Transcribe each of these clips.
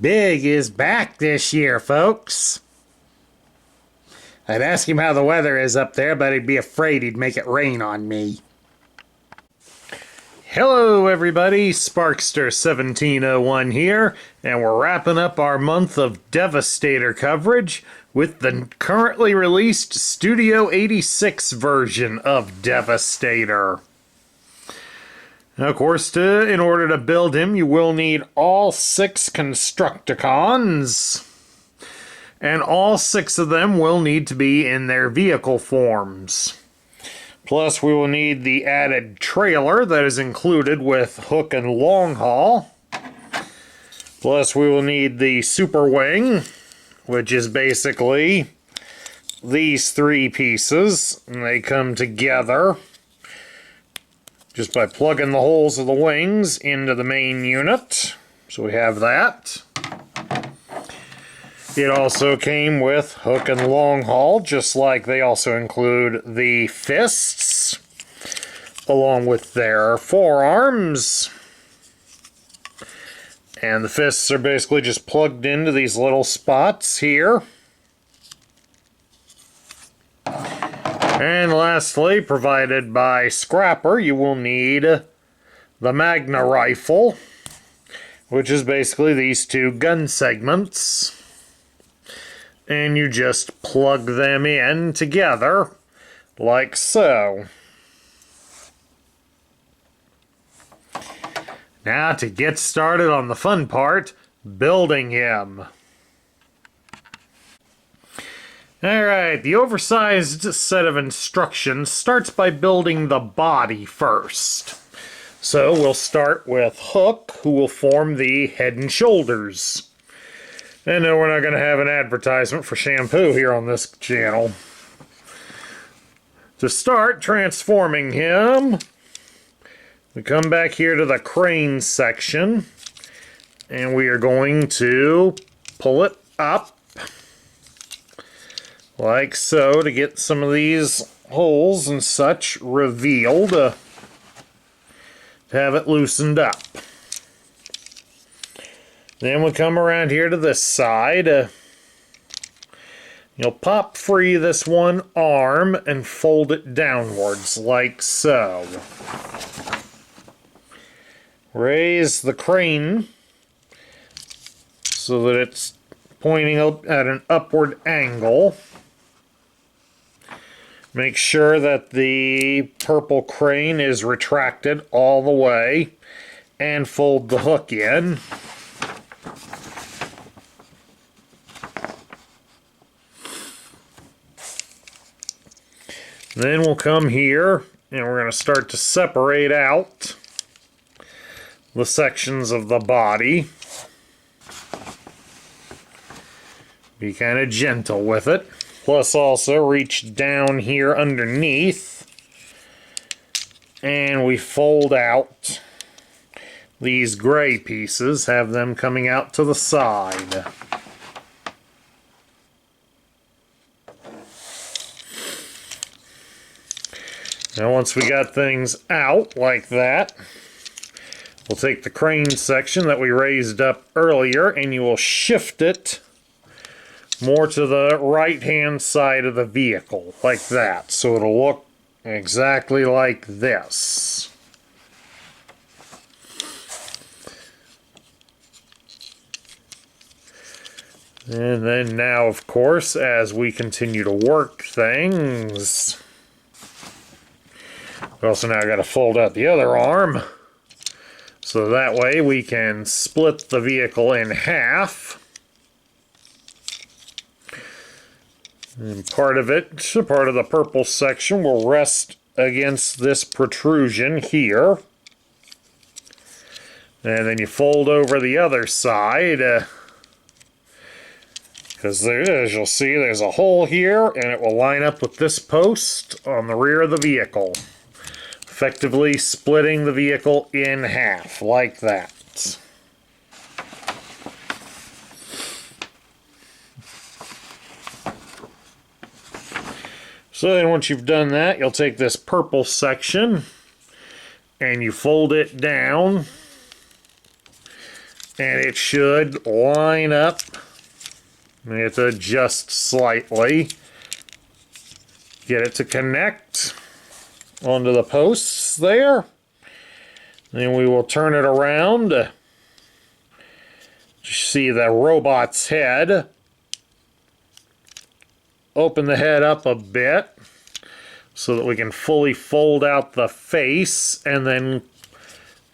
Big is back this year, folks. I'd ask him how the weather is up there, but he'd be afraid he'd make it rain on me. Hello everybody, Sparkster1701 here, and we're wrapping up our month of Devastator coverage with the currently released Studio 86 version of Devastator. Now, of course, in order to build him, you will need all 6 Constructicons, and all 6 of them will need to be in their vehicle forms. Plus, we will need the added trailer that is included with hook and long haul. Plus, we will need the super wing, which is basically these 3 pieces, and they come together just by plugging the holes of the wings into the main unit. So we have that. It also came with hook and long haul, just like they also include the fists, along with their forearms. And the fists are basically just plugged into these little spots here. And lastly, provided by Scrapper, you will need the Magna rifle, which is basically these 2 gun segments. And you just plug them in together, like so. Now to get started on the fun part, building him. Alright, the oversized set of instructions starts by building the body first. So we'll start with Hook, who will form the head and shoulders. And no, we're not going to have an advertisement for shampoo here on this channel. To start transforming him, we come back here to the crane section, and we are going to pull it up like so to get some of these holes and such revealed, to have it loosened up. Then we come around here to this side. You'll pop free this one arm and fold it downwards like so. Raise the crane so that it's pointing up at an upward angle. Make sure that the purple crane is retracted all the way, and fold the hook in. Then we'll come here and we're going to start to separate out the sections of the body. Be kind of gentle with it. Plus also reach down here underneath and we fold out these gray pieces, have them coming out to the side. Now once we got things out like that, we'll take the crane section that we raised up earlier and you will shift it more to the right hand side of the vehicle, like that. So it'll look exactly like this. And then now, of course, as we continue to work things, we also now got to fold out the other arm, so that way we can split the vehicle in half. And part of the purple section will rest against this protrusion here. And then you fold over the other side, because as you'll see, there's a hole here, and it will line up with this post on the rear of the vehicle, effectively splitting the vehicle in half, like that. So then once you've done that, you'll take this purple section and you fold it down And it should line up. We have to adjust slightly. Get it to connect onto the posts there. Then we will turn it around to see the robot's head. Open the head up a bit so that we can fully fold out the face and then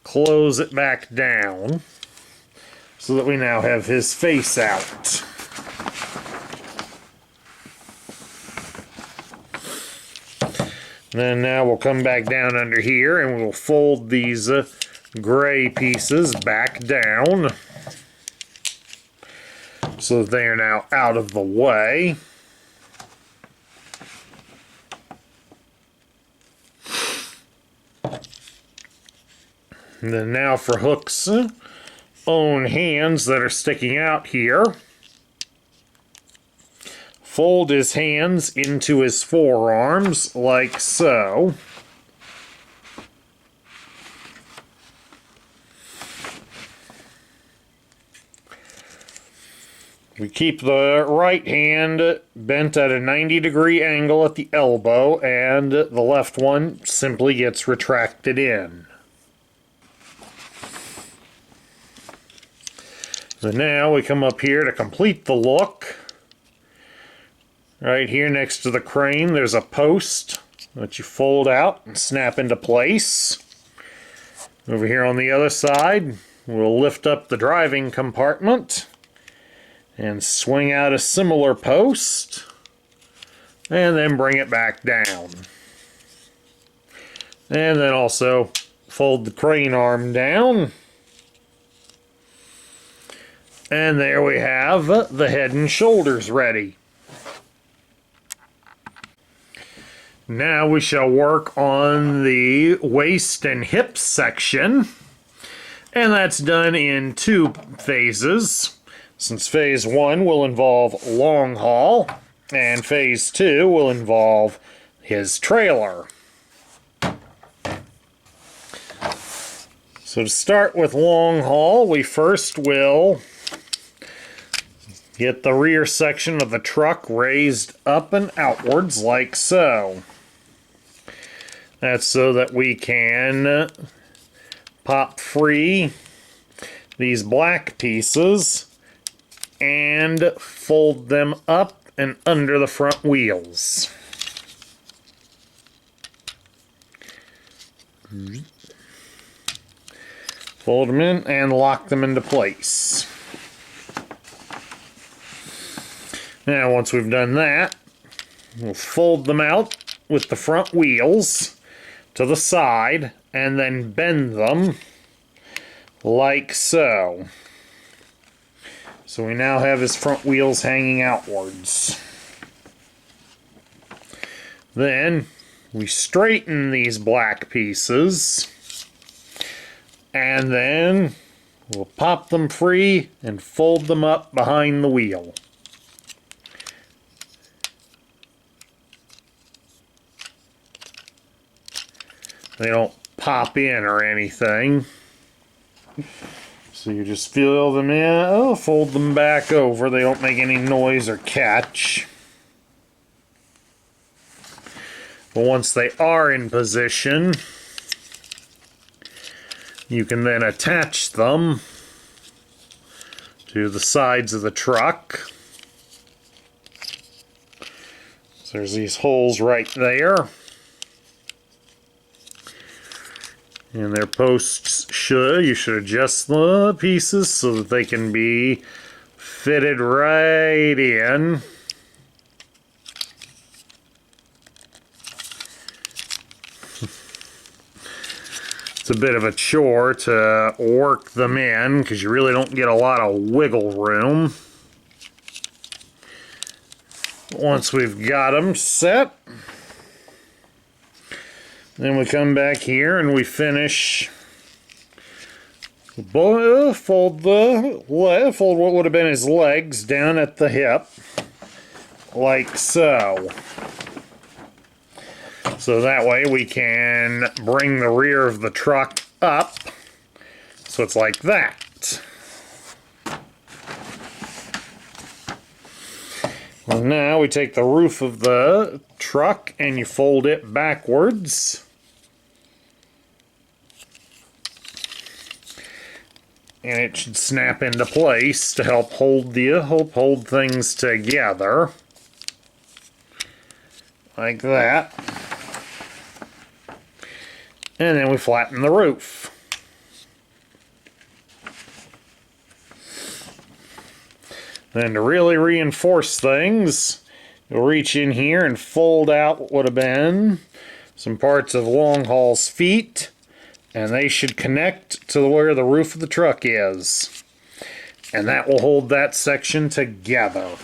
close it back down so that we now have his face out. Then now we'll come back down under here and we'll fold these gray pieces back down so that they are now out of the way. And then now for Hook's own hands that are sticking out here. Fold his hands into his forearms like so. We keep the right hand bent at a 90-degree angle at the elbow, and the left one simply gets retracted in. So now we come up here to complete the look. Right here next to the crane, there's a post that you fold out and snap into place. Over here on the other side, we'll lift up the driving compartment and swing out a similar post, and then bring it back down. And then also fold the crane arm down. And there we have the head and shoulders ready. Now we shall work on the waist and hips section, and that's done in 2 phases, since phase 1 will involve long haul, and phase 2 will involve his trailer. So to start with long haul, we first will get the rear section of the truck raised up and outwards like so. That's so that we can pop free these black pieces and fold them up and under the front wheels. Fold them in and lock them into place. Now once we've done that, we'll fold them out with the front wheels to the side and then bend them like so. So we now have his front wheels hanging outwards. Then we straighten these black pieces and then we'll pop them free and fold them up behind the wheel. They don't pop in or anything. So you just fill them in, fold them back over. They don't make any noise or catch. But once they are in position, you can then attach them to the sides of the truck. So there's these holes right there. And their posts you should adjust the pieces so that they can be fitted right in. It's a bit of a chore to work them in because you really don't get a lot of wiggle room. Once we've got them set, then we come back here and we finish. Fold what would have been his legs down at the hip, like so. So that way we can bring the rear of the truck up, so it's like that. Well, now we take the roof of the truck and you fold it backwards. And it should snap into place to help hold things together. Like that. And then we flatten the roof. Then to really reinforce things, you'll reach in here and fold out what would have been some parts of Long Haul's feet, and they should connect to where the roof of the truck is. And that will hold that section together.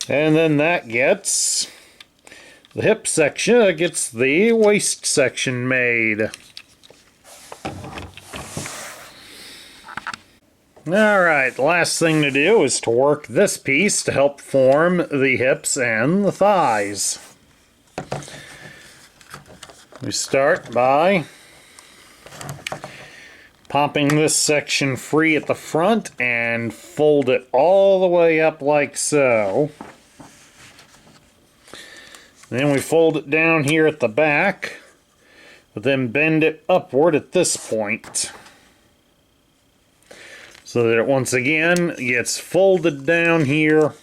And then that gets the hip section, that gets the waist section made. Alright, the last thing to do is to work this piece to help form the hips and the thighs. We start by popping this section free at the front and fold it all the way up like so. Then we fold it down here at the back, but then bend it upward at this point, so that it once again gets folded down here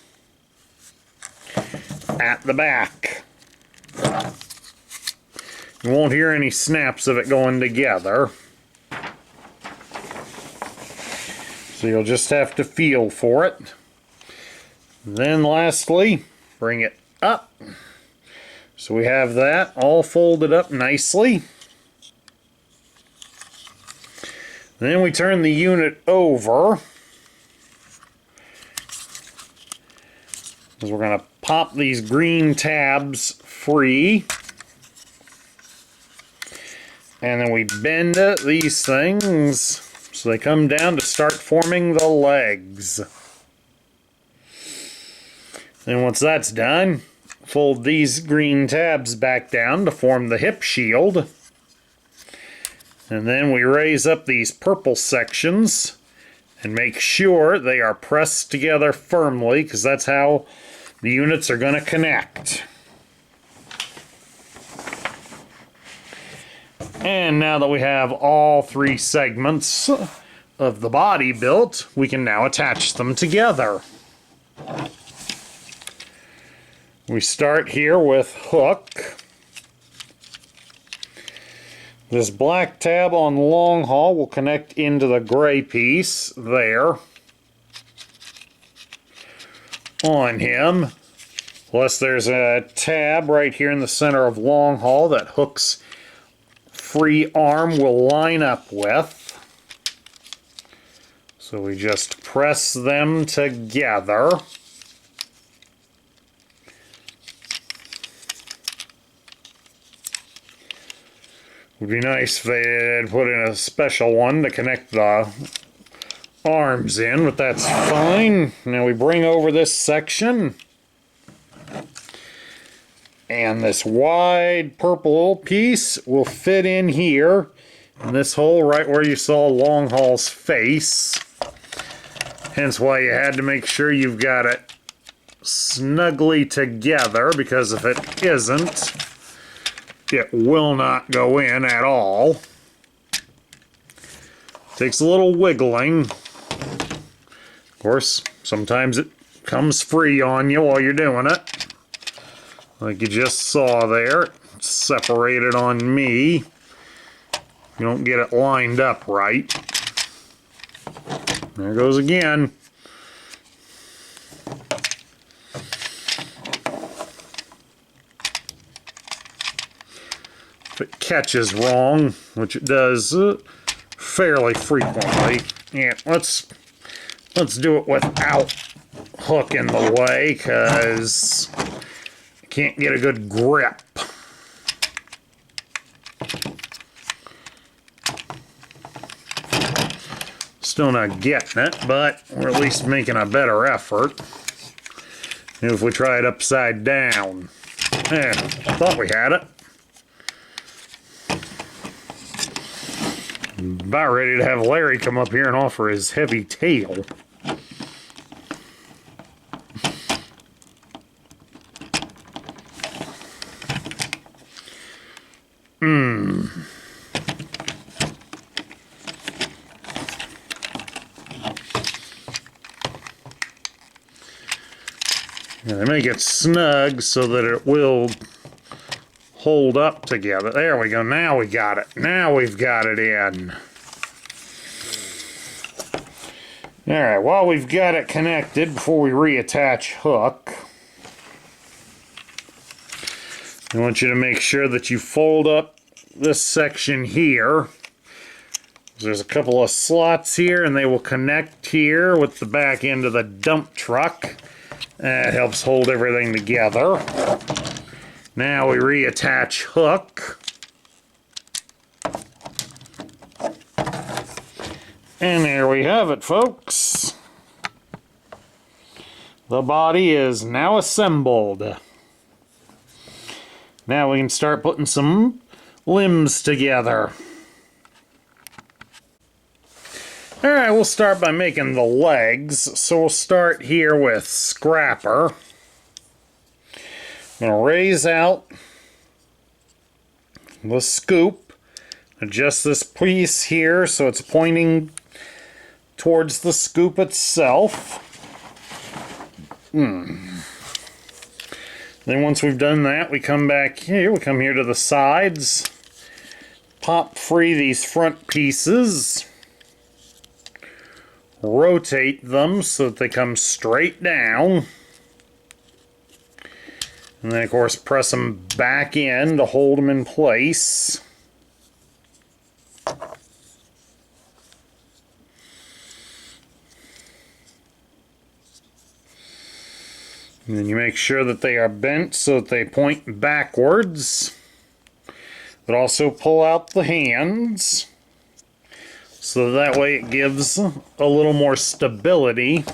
at the back. You won't hear any snaps of it going together. So you'll just have to feel for it. Then lastly, bring it up. So we have that all folded up nicely. Then we turn the unit over, because we're going to pop these green tabs free. And then we bend these things so they come down to start forming the legs. Then once that's done, fold these green tabs back down to form the hip shield. And then we raise up these purple sections and make sure they are pressed together firmly, because that's how the units are going to connect. And now that we have all three segments of the body built, we can now attach them together. We start here with hook. This black tab on Long Haul will connect into the gray piece there on him. Plus there's a tab right here in the center of Long Haul that Hook's free arm will line up with. So we just press them together. Would be nice if they had put in a special one to connect the arms in, but that's fine. Now we bring over this section, and this wide purple piece will fit in here in this hole right where you saw Long Haul's face. Hence why you had to make sure you've got it snugly together, because if it isn't, it will not go in at all. Takes a little wiggling. Of course, sometimes it comes free on you while you're doing it. Like you just saw there, it's separated on me. You don't get it lined up right. There goes again. If it catches wrong, which it does fairly frequently, yeah, let's do it without Hook in the way, because I can't get a good grip. Still not getting it, but we're at least making a better effort. If we try it upside down. Yeah, thought we had it. About ready to have Larry come up here and offer his heavy tail. And make it snug so that it will hold up together. There we go. Now we got it. Now we've got it in. Alright, while we've got it connected, before we reattach hook, I want you to make sure that you fold up this section here. There's a couple of slots here, and they will connect here with the back end of the dump truck. That helps hold everything together. Now we reattach hook. And there we have it, folks. The body is now assembled. Now we can start putting some limbs together. Alright, we'll start by making the legs. So we'll start here with scrapper. I'm going to raise out the scoop. Adjust this piece here so it's pointing towards the scoop itself. Then once we've done that, we come back here. We come here to the sides. Pop free these front pieces. Rotate them so that they come straight down. And then, of course, press them back in to hold them in place. And then you make sure that they are bent so that they point backwards. But also pull out the hands. So that way it gives a little more stability.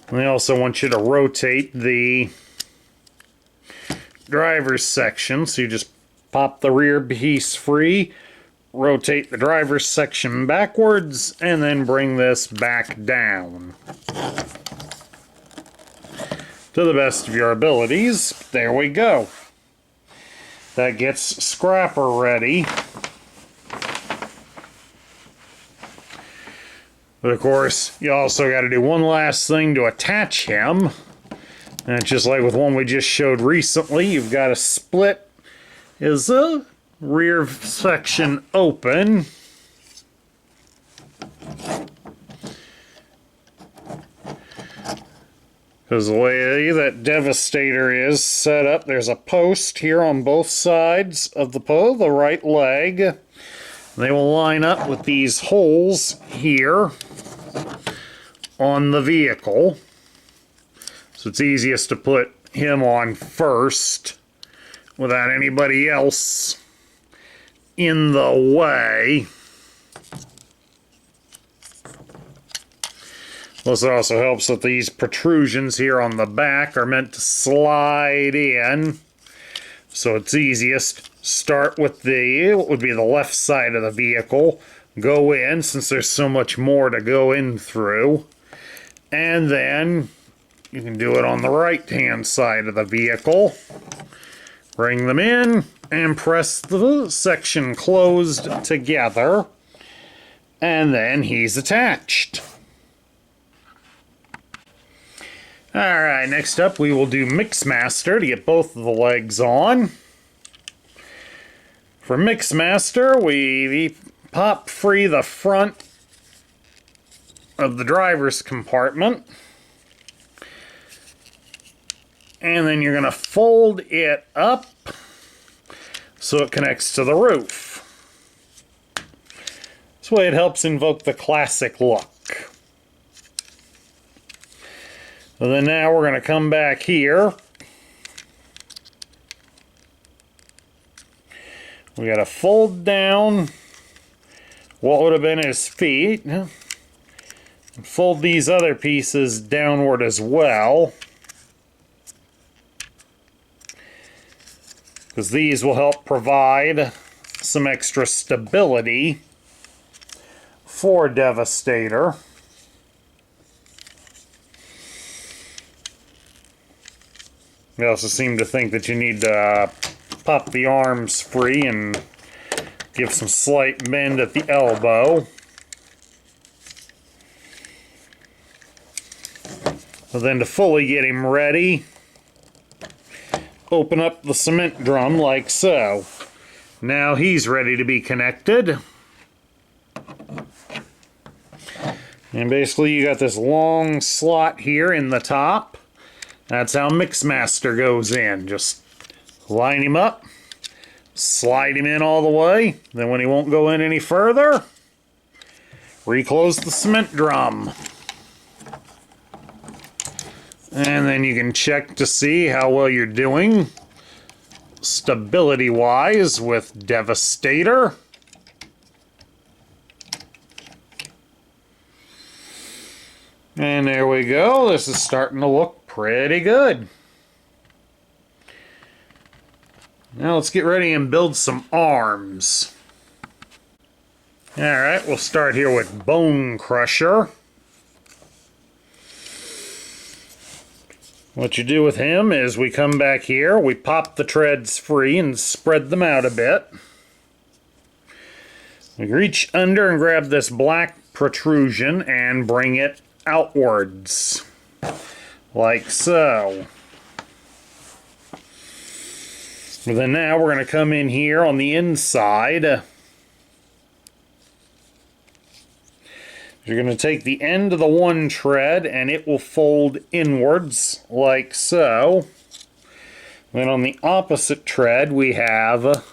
And I also want you to rotate the driver's section. So you just pop the rear piece free, rotate the driver's section backwards, and then bring this back down. To the best of your abilities. There we go. That gets Scrapper ready. But of course, you also got to do one last thing to attach him. And just like with one we just showed recently, you've got to split his rear section open. Because the way that Devastator is set up, there's a post here on both sides of the right leg. They will line up with these holes here on the vehicle. So it's easiest to put him on first without anybody else in the way. Plus it also helps that these protrusions here on the back are meant to slide in. So it's easiest start with what would be the left side of the vehicle. Go in, since there's so much more to go in through. And then you can do it on the right hand side of the vehicle. Bring them in and press the section closed together. And then he's attached. Alright, next up we will do Mixmaster to get both of the legs on. For Mixmaster, we pop free the front of the driver's compartment. And then you're going to fold it up so it connects to the roof. This way it helps invoke the classic look. So then now we're going to come back here. We got to fold down what would have been his feet. Fold these other pieces downward as well. Because these will help provide some extra stability for Devastator. We also seem to think that you need to pop the arms free and give some slight bend at the elbow. But then to fully get him ready, open up the cement drum like so. Now he's ready to be connected. And basically you got this long slot here in the top. That's how Mixmaster goes in. Just line him up, slide him in all the way. Then when he won't go in any further, reclose the cement drum. And then you can check to see how well you're doing stability-wise with Devastator. And there we go. This is starting to look pretty good. Now let's get ready and build some arms. Alright, we'll start here with Bone Crusher. What you do with him is we come back here, we pop the treads free and spread them out a bit. We reach under and grab this black protrusion and bring it outwards, like so. And then now we're going to come in here on the inside. You're going to take the end of the one tread and it will fold inwards like so. Then on the opposite tread we have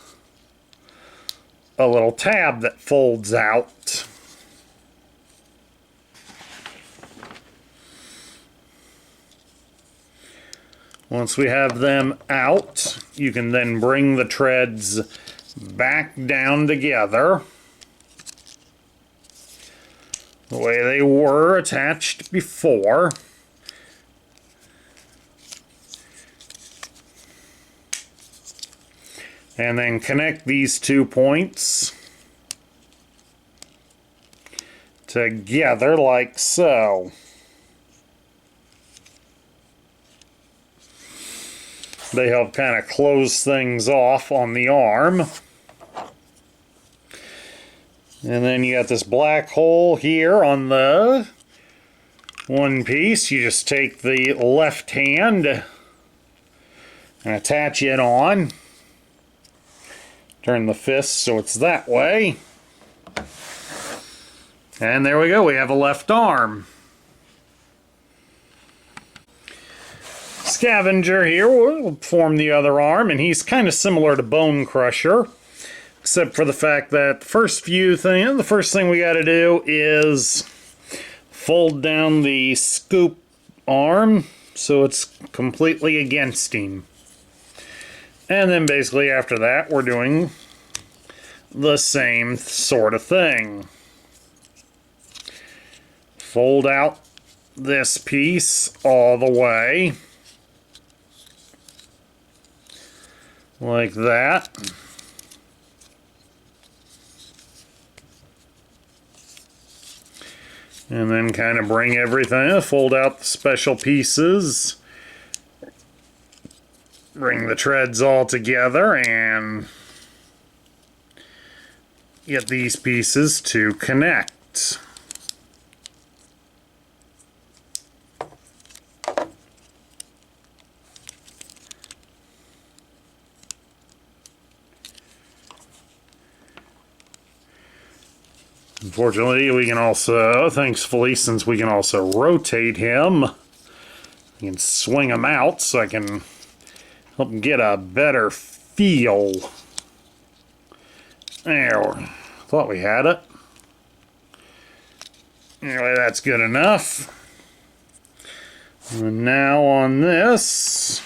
a little tab that folds out. Once we have them out, you can then bring the treads back down together the way they were attached before. And then connect these 2 points together like so. They help kind of close things off on the arm. And then you got this black hole here on the one piece. You just take the left hand and attach it on. Turn the fist so it's that way. And there we go, we have a left arm. Scavenger here will form the other arm, and he's kind of similar to Bone Crusher, except for the fact that the first thing we got to do is fold down the scoop arm so it's completely against him. And then basically after that we're doing the same sort of thing. Fold out this piece all the way. Like that. And then kind of bring everything, fold out the special pieces, bring the treads all together, and get these pieces to connect. Unfortunately, we can also, thankfully, since we can also rotate him, we can swing him out so I can help him get a better feel. There, thought we had it. Anyway, that's good enough. And now on this,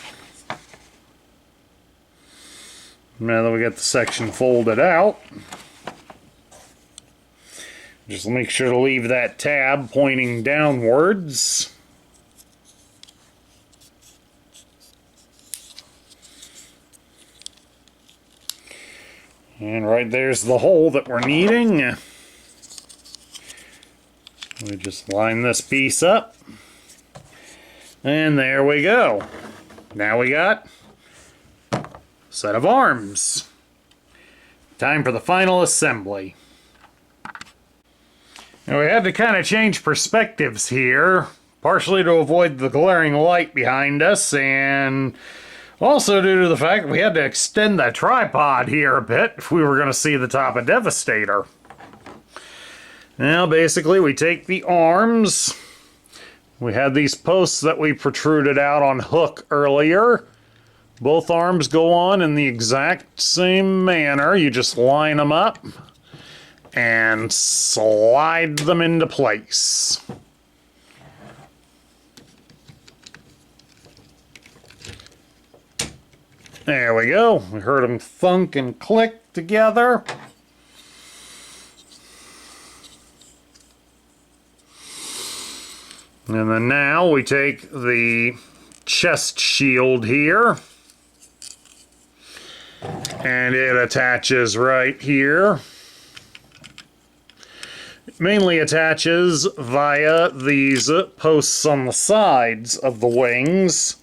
now that we got the section folded out, just make sure to leave that tab pointing downwards. And right there's the hole that we're needing. We just line this piece up. And there we go. Now we got a set of arms. Time for the final assembly. Now we had to kind of change perspectives here partially to avoid the glaring light behind us, and also due to the fact that we had to extend the tripod here a bit if we were going to see the top of Devastator. Now, basically, we take the arms. We had these posts that we protruded out on hook earlier. Both arms go on in the exact same manner. You just line them up and slide them into place. There we go. We heard them thunk and click together. And then now we take the chest shield here, and it attaches right here. It mainly attaches via these posts on the sides of the wings.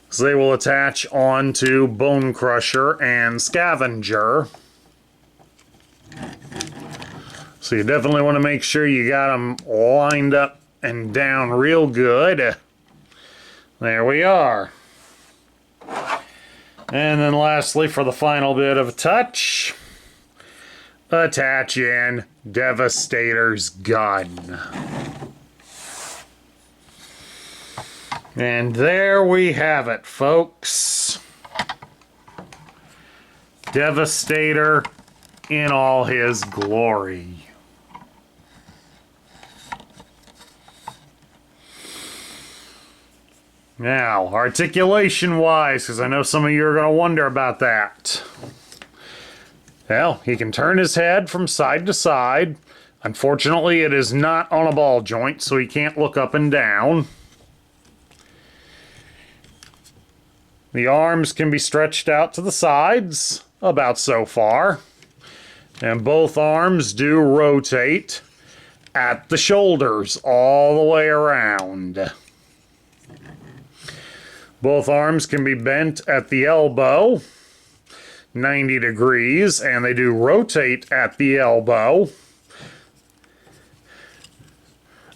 So they will attach onto Bone Crusher and Scavenger. So you definitely want to make sure you got them lined up and down real good. There we are. And then lastly, for the final bit of a touch, attach in Devastator's gun. And there we have it, folks. Devastator in all his glory. Now, articulation-wise, because I know some of you are going to wonder about that. Well, he can turn his head from side to side. Unfortunately, it is not on a ball joint, so he can't look up and down. The arms can be stretched out to the sides, about so far. And both arms do rotate at the shoulders all the way around. Both arms can be bent at the elbow, 90 degrees, and they do rotate at the elbow.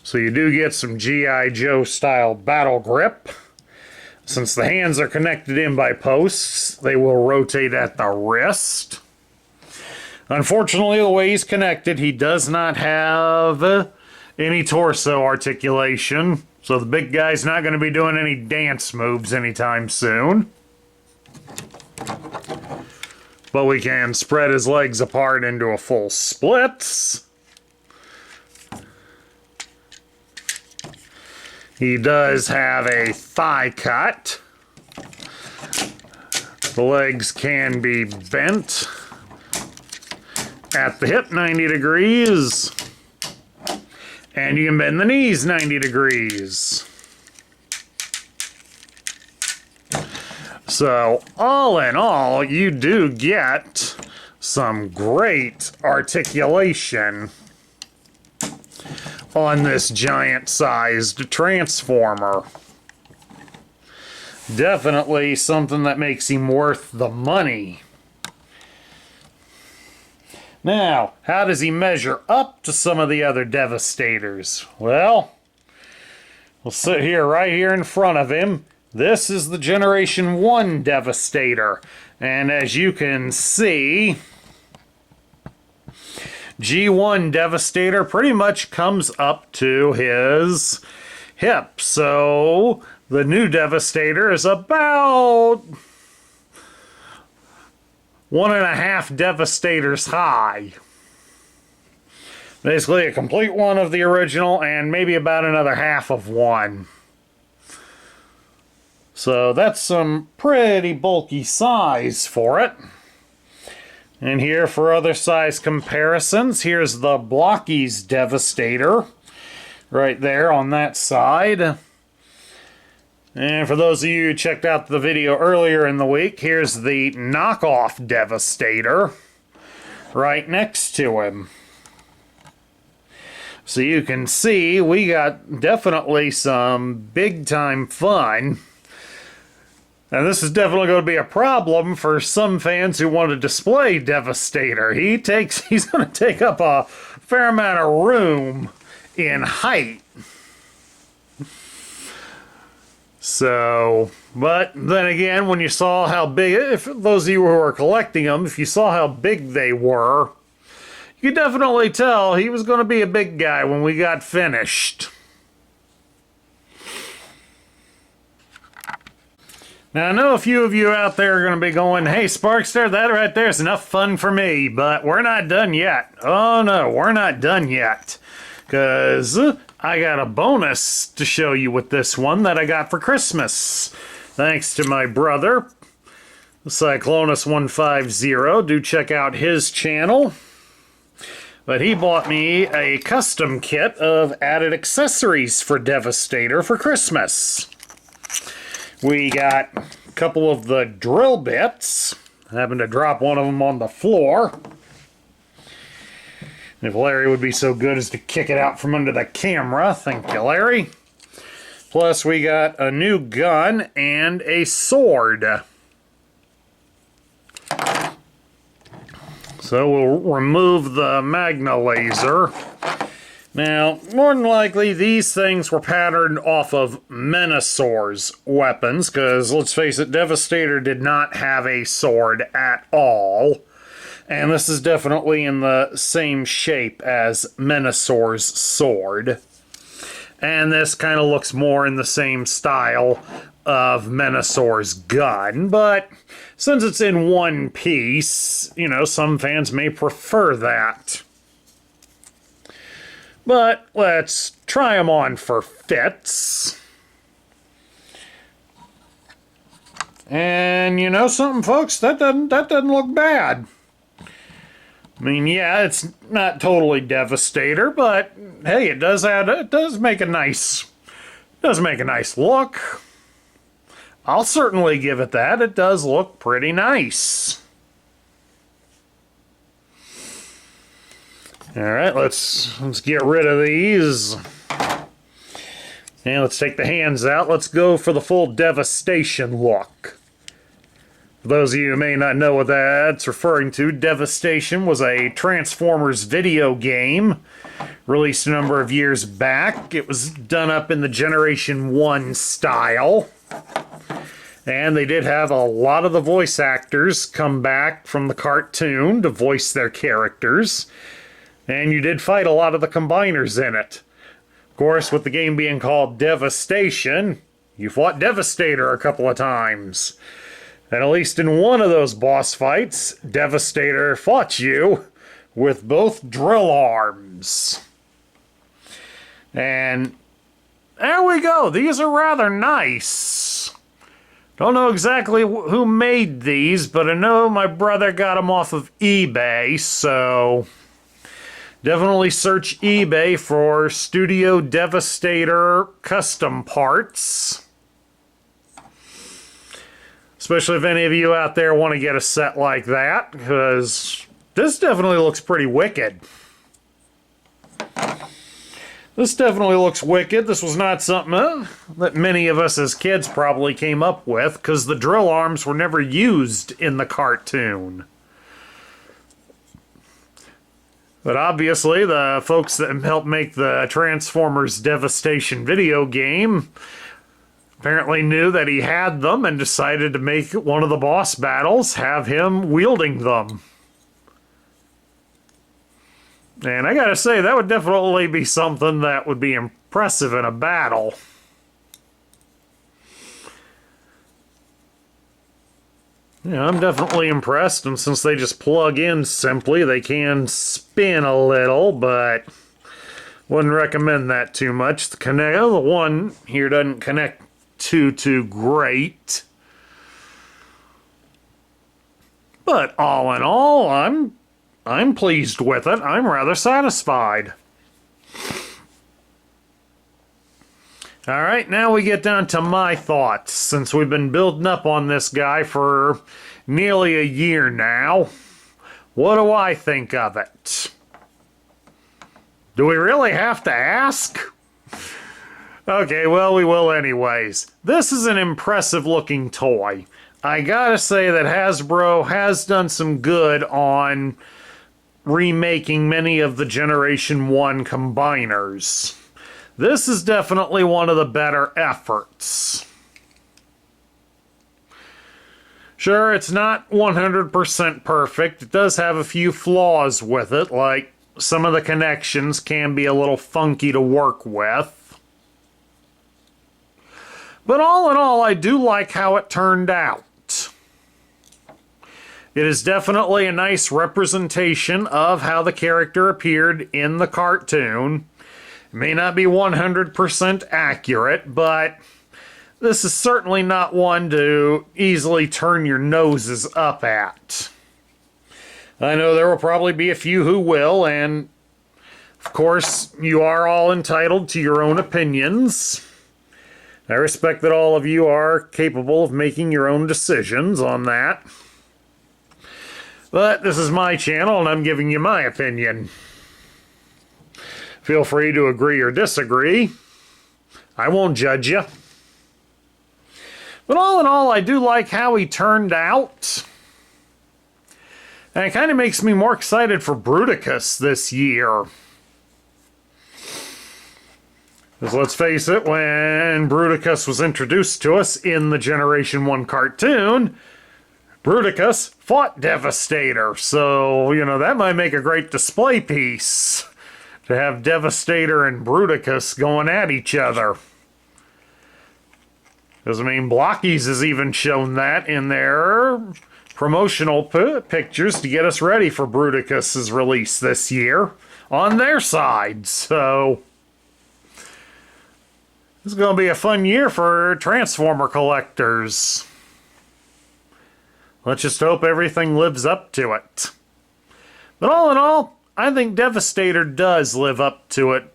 So you do get some G.I. Joe style battle grip. Since the hands are connected in by posts, they will rotate at the wrist. Unfortunately, the way he's connected, he does not have any torso articulation. So the big guy's not going to be doing any dance moves anytime soon. But we can spread his legs apart into a full splits. He does have a thigh cut. The legs can be bent at the hip 90 degrees. And you can bend the knees 90 degrees. So, all in all, you do get some great articulation on this giant-sized transformer. Definitely something that makes him worth the money. Now, how does he measure up to some of the other Devastators? Well, we'll sit here right here in front of him. This is the Generation 1 Devastator. And as you can see, G1 Devastator pretty much comes up to his hip. So the new Devastator is about 1.5 Devastators high. Basically a complete one of the original and maybe about another half of one. So that's some pretty bulky size for it. And here for other size comparisons, here's the Blockies Devastator. Right there on that side. And for those of you who checked out the video earlier in the week, here's the knockoff Devastator right next to him. So you can see we got definitely some big time fun. And this is definitely going to be a problem for some fans who want to display Devastator. He's going to take up a fair amount of room in height. So, but then again, when you saw how big, if those of you who are collecting them, if you saw how big they were, you could definitely tell he was going to be a big guy when we got finished. Now, I know a few of you out there are going to be going, hey, Sparkster, that right there is enough fun for me, but we're not done yet. Oh, no, we're not done yet. Because I got a bonus to show you with this one that I got for Christmas. Thanks to my brother, Cyclonus150. Do check out his channel. But he bought me a custom kit of added accessories for Devastator for Christmas. We got a couple of the drill bits. I happened to drop one of them on the floor. If Larry would be so good as to kick it out from under the camera. Thank you, Larry. Plus, we got a new gun and a sword. So we'll remove the Magna laser. Now, more than likely, these things were patterned off of Menassor's weapons, because, let's face it, Devastator did not have a sword at all. And this is definitely in the same shape as Menassor's sword. And this kind of looks more in the same style of Menassor's gun, but since it's in one piece, you know, some fans may prefer that. But let's try them on for fits. And you know something, folks? That doesn't look bad. I mean, yeah, it's not totally Devastator, but hey, it does make a nice look. I'll certainly give it that. It does look pretty nice. Alright, let's get rid of these. And let's take the hands out. Let's go for the full Devastation look. For those of you who may not know what that's referring to, Devastation was a Transformers video game released a number of years back. It was done up in the Generation 1 style. And they did have a lot of the voice actors come back from the cartoon to voice their characters. And you did fight a lot of the combiners in it. Of course, with the game being called Devastation, you fought Devastator a couple of times. And at least in one of those boss fights, Devastator fought you with both drill arms. And there we go. These are rather nice. Don't know exactly who made these, but I know my brother got them off of eBay, so definitely search eBay for Studio Devastator custom parts. Especially if any of you out there want to get a set like that, because this definitely looks pretty wicked. This definitely looks wicked. This was not something that many of us as kids probably came up with, because the drill arms were never used in the cartoon. But obviously, the folks that helped make the Transformers Devastation video game apparently knew that he had them and decided to make one of the boss battles have him wielding them. And I gotta say, that would definitely be something that would be impressive in a battle. Yeah, I'm definitely impressed, and since they just plug in simply, they can spin a little, but wouldn't recommend that too much. The one here doesn't connect too great. But all in all, I'm pleased with it. I'm rather satisfied. Alright, now we get down to my thoughts. Since we've been building up on this guy for nearly a year now, what do I think of it? Do we really have to ask? Okay, well, we will anyways. This is an impressive looking toy. I gotta say that Hasbro has done some good on remaking many of the Generation 1 combiners. This is definitely one of the better efforts. Sure, it's not 100% perfect. It does have a few flaws with it, like some of the connections can be a little funky to work with. But all in all, I do like how it turned out. It is definitely a nice representation of how the character appeared in the cartoon. It may not be 100% accurate, but this is certainly not one to easily turn your noses up at. I know there will probably be a few who will, and of course, you are all entitled to your own opinions. I respect that all of you are capable of making your own decisions on that. But this is my channel, and I'm giving you my opinion. Feel free to agree or disagree. I won't judge you. But all in all, I do like how he turned out. And it kind of makes me more excited for Bruticus this year. Because let's face it, when Bruticus was introduced to us in the Generation 1 cartoon, Bruticus fought Devastator. So, that might make a great display piece. To have Devastator and Bruticus going at each other. Because, Blockies has even shown that in their promotional pictures to get us ready for Bruticus's release this year on their side. So, this is going to be a fun year for Transformer collectors. Let's just hope everything lives up to it. But all in all, I think Devastator does live up to it.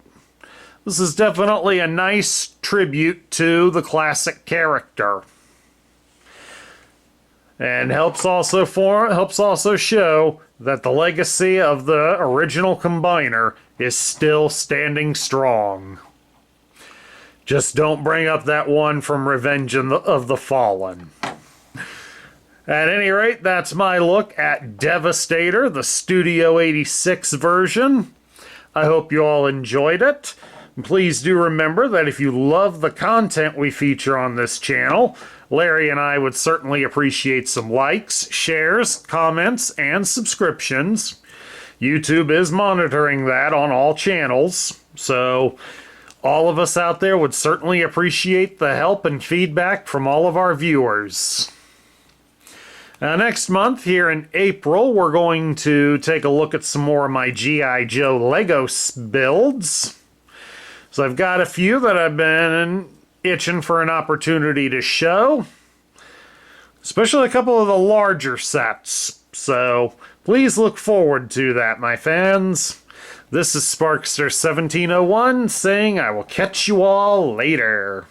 This is definitely a nice tribute to the classic character. And helps also show that the legacy of the original Combiner is still standing strong. Just don't bring up that one from Revenge of the Fallen. At any rate, that's my look at Devastator, the Studio 86 version. I hope you all enjoyed it. Please do remember that if you love the content we feature on this channel, Larry and I would certainly appreciate some likes, shares, comments, and subscriptions. YouTube is monitoring that on all channels, so all of us out there would certainly appreciate the help and feedback from all of our viewers. Now, next month, here in April, we're going to take a look at some more of my G.I. Joe Lego builds. So I've got a few that I've been itching for an opportunity to show, especially a couple of the larger sets. So please look forward to that, my fans. This is Sparkster1701 saying I will catch you all later.